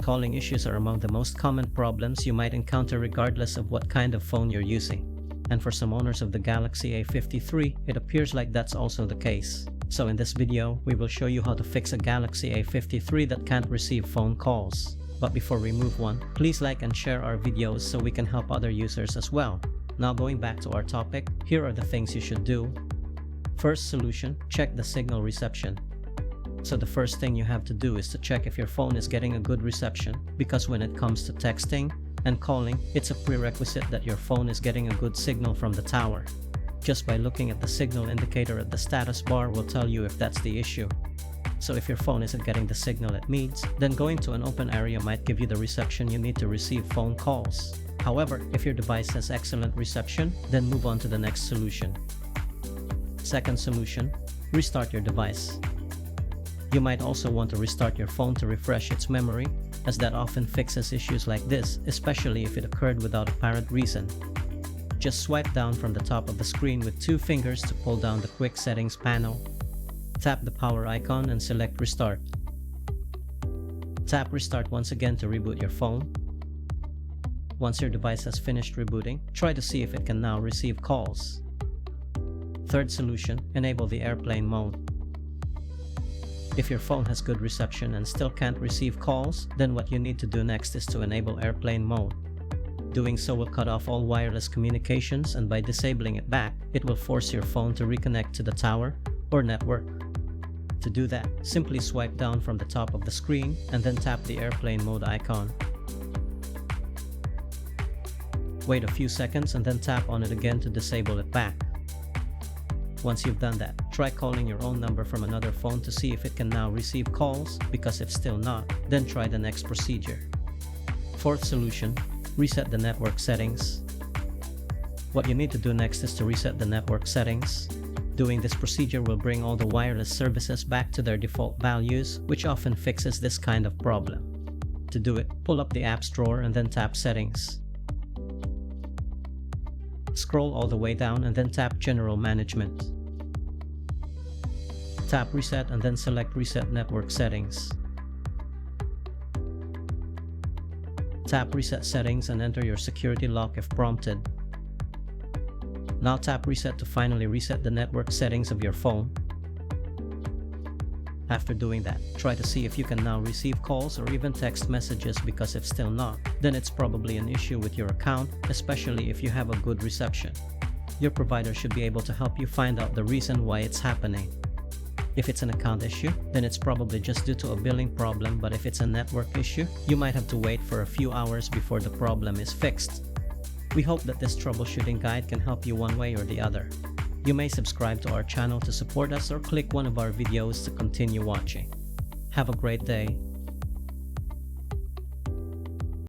calling issues are among the most common problems you might encounter regardless of what kind of phone you're using. And for some owners of the Galaxy A53, it appears like that's also the case. So in this video, we will show you how to fix a Galaxy A53 that can't receive phone calls. But before we move on, please like and share our videos so we can help other users as well. Now going back to our topic, here are the things you should do. First solution, check the signal reception. So the first thing you have to do is to check if your phone is getting a good reception, because when it comes to texting and calling, it's a prerequisite that your phone is getting a good signal from the tower. Just by looking at the signal indicator at the status bar will tell you if that's the issue. So if your phone isn't getting the signal it needs, then going to an open area might give you the reception you need to receive phone calls. However, if your device has excellent reception, then move on to the next solution. Second solution, restart your device. You might also want to restart your phone to refresh its memory, as that often fixes issues like this, especially if it occurred without apparent reason. Just swipe down from the top of the screen with 2 fingers to pull down the quick settings panel. Tap the power icon and select restart. Tap restart once again to reboot your phone. Once your device has finished rebooting, try to see if it can now receive calls. Third solution, enable the airplane mode. If your phone has good reception and still can't receive calls, then what you need to do next is to enable airplane mode. Doing so will cut off all wireless communications, and by disabling it back, it will force your phone to reconnect to the tower or network. To do that, simply swipe down from the top of the screen and then tap the airplane mode icon. Wait a few seconds and then tap on it again to disable it back. Once you've done that, try calling your own number from another phone to see if it can now receive calls, because if still not, then try the next procedure. Fourth solution, reset the network settings. What you need to do next is to reset the network settings. Doing this procedure will bring all the wireless services back to their default values, which often fixes this kind of problem. To do it, pull up the apps drawer and then tap Settings. Scroll all the way down and then tap General Management. Tap Reset and then select Reset Network Settings. Tap Reset Settings and enter your security lock if prompted. Now tap Reset to finally reset the network settings of your phone. After doing that, try to see if you can now receive calls or even text messages, because if still not, then it's probably an issue with your account, especially if you have a good reception. Your provider should be able to help you find out the reason why it's happening. If it's an account issue, then it's probably just due to a billing problem, but if it's a network issue, you might have to wait for a few hours before the problem is fixed. We hope that this troubleshooting guide can help you one way or the other. You may subscribe to our channel to support us or click one of our videos to continue watching. Have a great day.